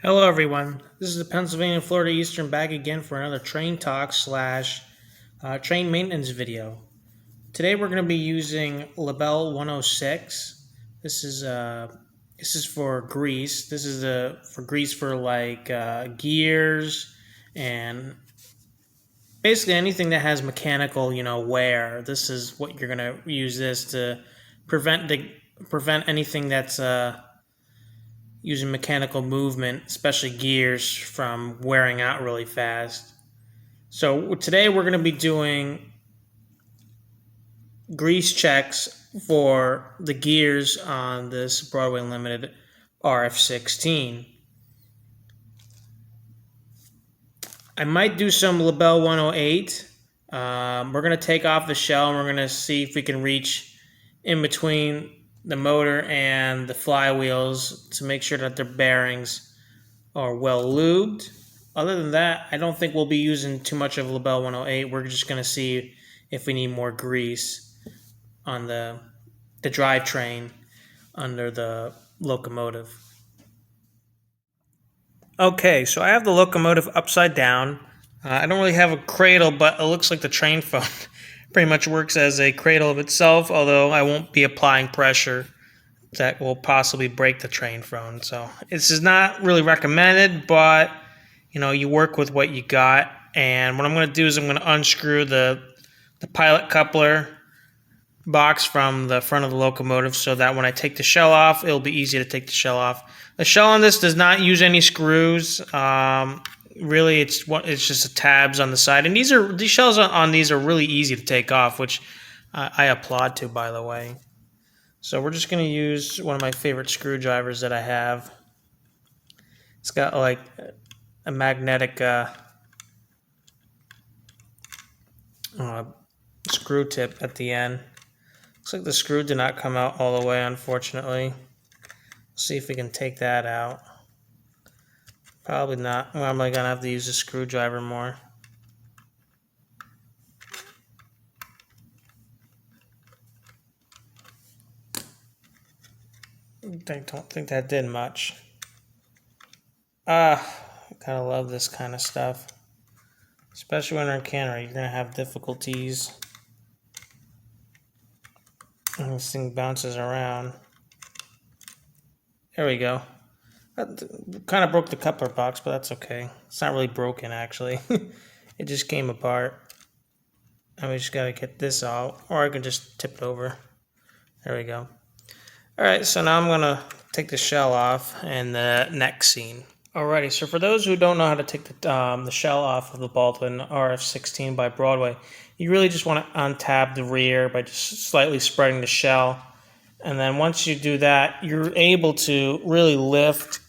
Hello everyone, this is the Pennsylvania Florida Eastern back again for another train talk slash train maintenance video. Today we're going to be using Labelle 106. This is for grease. This is for grease for like gears and basically anything that has mechanical, wear. This is what you're going to use this to prevent anything that's using mechanical movement, especially gears, from wearing out really fast. So today we're going to be doing grease checks for the gears on this Broadway Limited RF-16. I might do some Labelle 108. We're going to take off the shell and we're going to see if we can reach in between the motor and the flywheels to make sure that their bearings are well lubed. Other than that, I don't think we'll be using too much of Labelle 108. We're just going to see if we need more grease on the drivetrain under the locomotive. Okay, so I have the locomotive upside down. I don't really have a cradle, but it looks like the train phone pretty much works as a cradle of itself, although I won't be applying pressure that will possibly break the train phone. So this is not really recommended, but you work with what you got. And what I'm going to do is I'm going to unscrew the pilot coupler box from the front of the locomotive so that when I take the shell off, it'll be easy to take the shell off. The shell on this does not use any screws. Really, it's just the tabs on the side, and these shells on these are really easy to take off, which I applaud to, by the way. So we're just going to use one of my favorite screwdrivers that I have. It's got like a magnetic screw tip at the end. Looks like the screw did not come out all the way, unfortunately. Let's see if we can take that out. Probably not. Well, I'm going to have to use a screwdriver more. I don't think that did much. I kind of love this kind of stuff. Especially when we're in Canada, you're going to have difficulties. And this thing bounces around. There we go. That kind of broke the coupler box, but that's okay. It's not really broken, actually. It just came apart. And we just got to get this out. Or I can just tip it over. There we go. Alright, so now I'm going to take the shell off in the next scene. Alrighty, so for those who don't know how to take the shell off of the Baldwin RF-16 by Broadway, you really just want to untab the rear by just slightly spreading the shell. And then once you do that, you're able to really lift,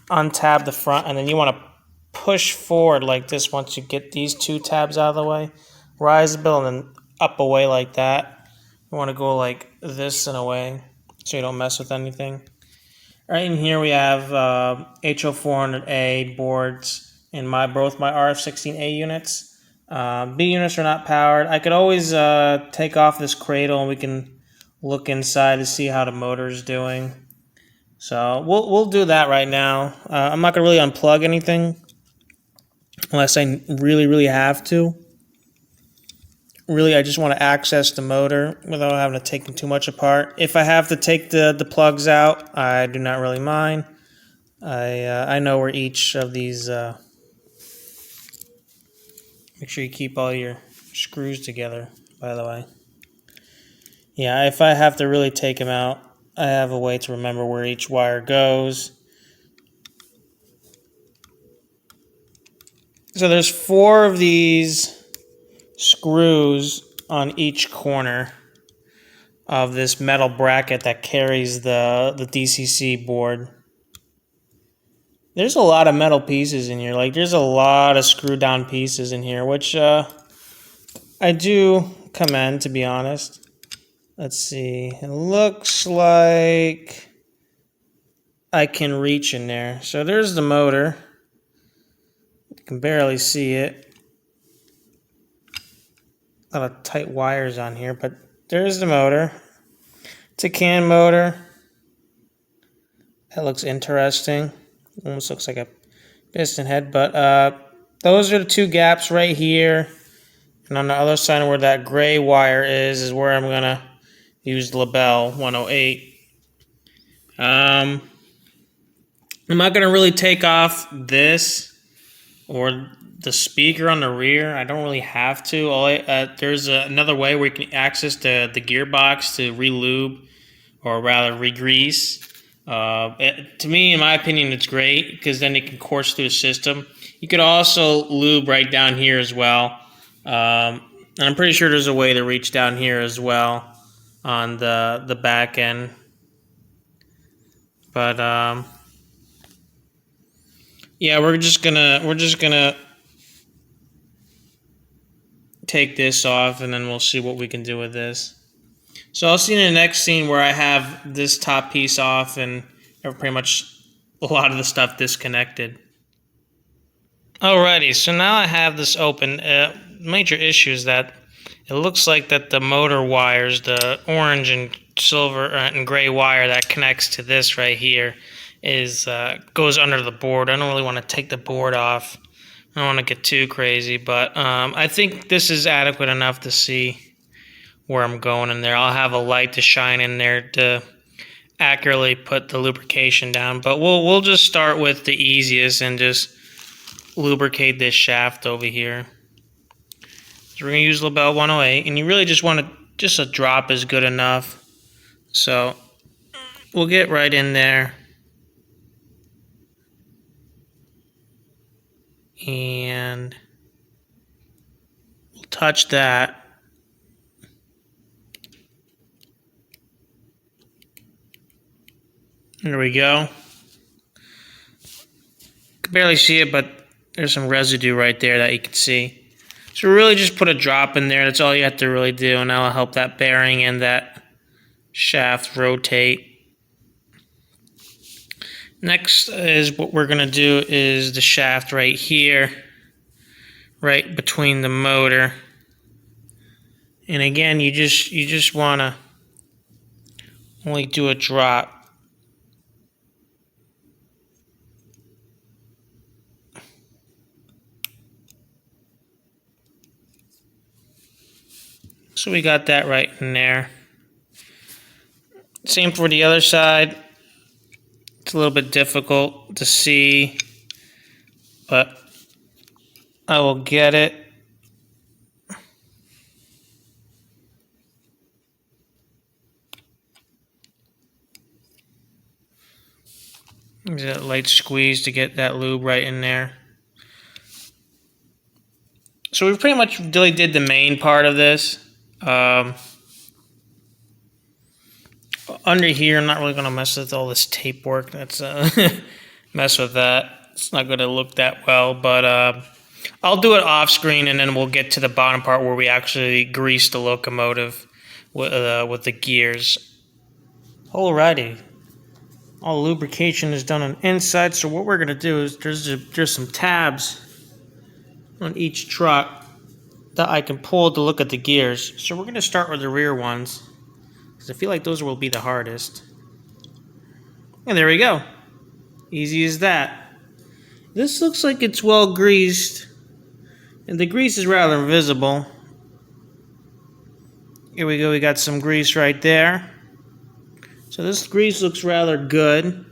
untab the front, and then you want to push forward like this once you get these two tabs out of the way. Rise a bit and then up away like that. You want to go like this in a way so you don't mess with anything. Right in here we have HO400A boards in both my RF-16A units. B units are not powered. I could always take off this cradle and we can look inside to see how the motor is doing. So we'll do that right now. I'm not going to really unplug anything unless I really have to. Really, I just want to access the motor without having to take too much apart. If I have to take the plugs out, I do not really mind. I know where each of these... make sure you keep all your screws together, by the way. Yeah, if I have to really take them out, I have a way to remember where each wire goes. So there's 4 of these screws on each corner of this metal bracket that carries the DCC board. There's a lot of metal pieces in here. Like, there's a lot of screw down pieces in here, which I do commend, to be honest. Let's see. It looks like I can reach in there. So there's the motor. You can barely see it. A lot of tight wires on here, but there's the motor. It's a CAN motor. That looks interesting. Almost looks like a piston head, but those are the two gaps right here. And on the other side where that gray wire is where I'm gonna use the LaBelle 108. I'm not gonna really take off this or the speaker on the rear. I don't really have to. There's another way where you can access the gearbox to re-lube, or rather re-grease. To me, in my opinion, it's great because then it can course through the system. You could also lube right down here as well. And I'm pretty sure there's a way to reach down here as well on the back end. But yeah, we're just gonna take this off, and then we'll see what we can do with this. So I'll see you in the next scene where I have this top piece off and pretty much a lot of the stuff disconnected. Alrighty, so now I have this open. Major issue is that it looks like that the motor wires, the orange and silver and gray wire that connects to this right here, is goes under the board. I don't really want to take the board off. I don't want to get too crazy, but I think this is adequate enough to see where I'm going in there. I'll have a light to shine in there to accurately put the lubrication down, but we'll just start with the easiest and just lubricate this shaft over here. So we're going to use LaBelle 108, and you really just want to, just a drop is good enough. So we'll get right in there. And we'll touch that. There we go. Can barely see it, but there's some residue right there that you can see. So really just put a drop in there. That's all you have to really do, and that'll help that bearing and that shaft rotate. Next is what we're gonna do is the shaft right here, right between the motor. And again, you just wanna only do a drop. So we got that right in there. Same for the other side. It's a little bit difficult to see, but I will get it. Use that light squeeze to get that lube right in there. So we pretty much really did the main part of this. Under here, I'm not really going to mess with all this tape work. That's mess with that. It's not going to look that well, but I'll do it off screen, and then we'll get to the bottom part where we actually grease the locomotive with the gears. Alrighty, all the lubrication is done on inside. So what we're going to do is there's some tabs on each truck that I can pull to look at the gears. So we're going to start with the rear ones, because I feel like those will be the hardest. And there we go. Easy as that. This looks like it's well greased, and the grease is rather visible. Here we go, we got some grease right there. So this grease looks rather good.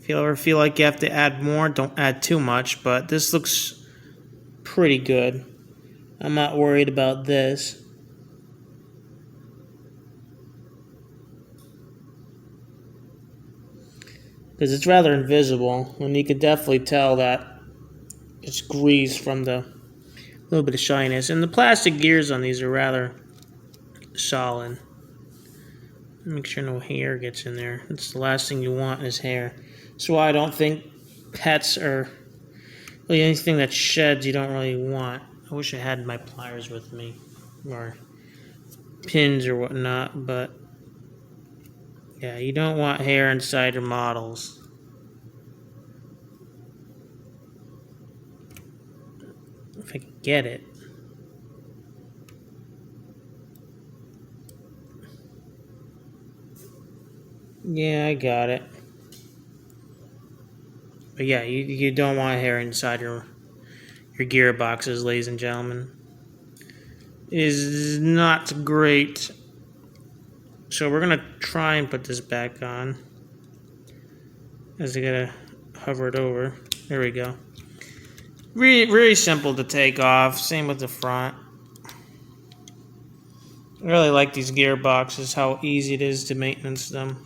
If you ever feel like you have to add more, don't add too much, but this looks pretty good. I'm not worried about this. Because it's rather invisible, and you can definitely tell that it's grease from the little bit of shininess. And the plastic gears on these are rather solid. Make sure no hair gets in there. That's the last thing you want is hair. That's why I don't think pets or really anything that sheds you don't really want. I wish I had my pliers with me, or pins or whatnot, but yeah, you don't want hair inside your models. If I can get it. Yeah, I got it. But yeah, you don't want hair inside your gearboxes, ladies and gentlemen. It is not great. So we're gonna try and put this back on. As I gotta hover it over. There we go. Very simple to take off. Same with the front. I really like these gearboxes, how easy it is to maintenance them.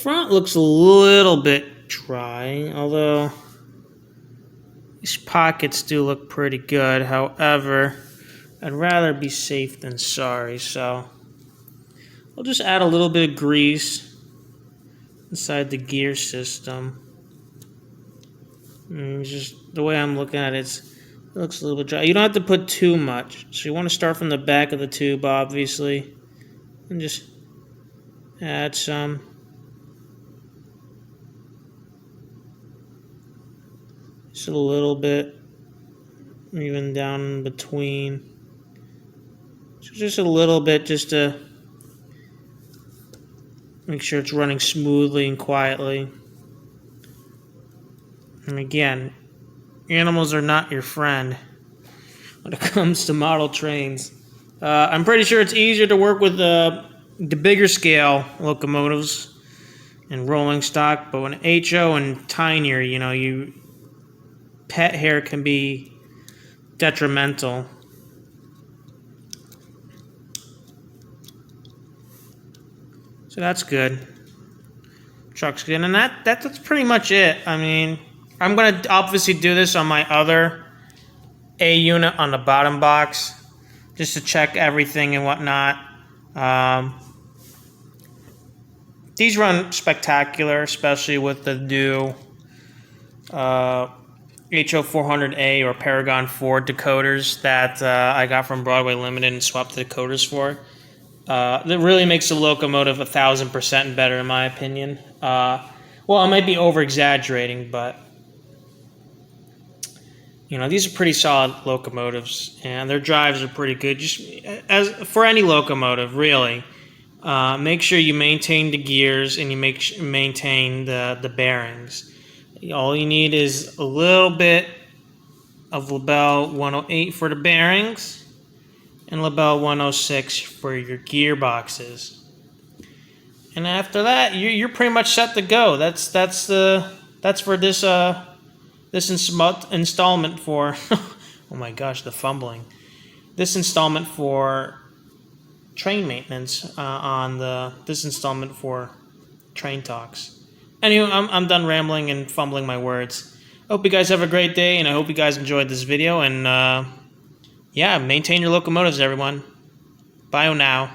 Front looks a little bit dry, although these pockets do look pretty good. However, I'd rather be safe than sorry, so I'll just add a little bit of grease inside the gear system. And just the way I'm looking at it, it looks a little bit dry. You don't have to put too much. So you want to start from the back of the tube, obviously, and just add some. Just a little bit, even down in between. So just a little bit, just to make sure it's running smoothly and quietly. And again, animals are not your friend when it comes to model trains. I'm pretty sure it's easier to work with the bigger scale locomotives and rolling stock, but when HO and tinier, pet hair can be detrimental. So that's good. Truck's good, and that's pretty much it. I mean, I'm gonna obviously do this on my other A unit on the bottom box, just to check everything and whatnot. These run spectacular, especially with the new HO400A or Paragon 4 decoders that I got from Broadway Limited and swapped the decoders for. That really makes the locomotive 1,000% better, in my opinion. Well, I might be over-exaggerating, but these are pretty solid locomotives, and their drives are pretty good. Just as for any locomotive, really, make sure you maintain the gears and you maintain the bearings. All you need is a little bit of Labelle 108 for the bearings and Labelle 106 for your gearboxes. And after that, you're pretty much set to go. That's for this installment for oh my gosh, the fumbling. This installment for train maintenance on this installment for Train Talks. Anyway, I'm done rambling and fumbling my words. I hope you guys have a great day, and I hope you guys enjoyed this video. And yeah, maintain your locomotives, everyone. Bye now.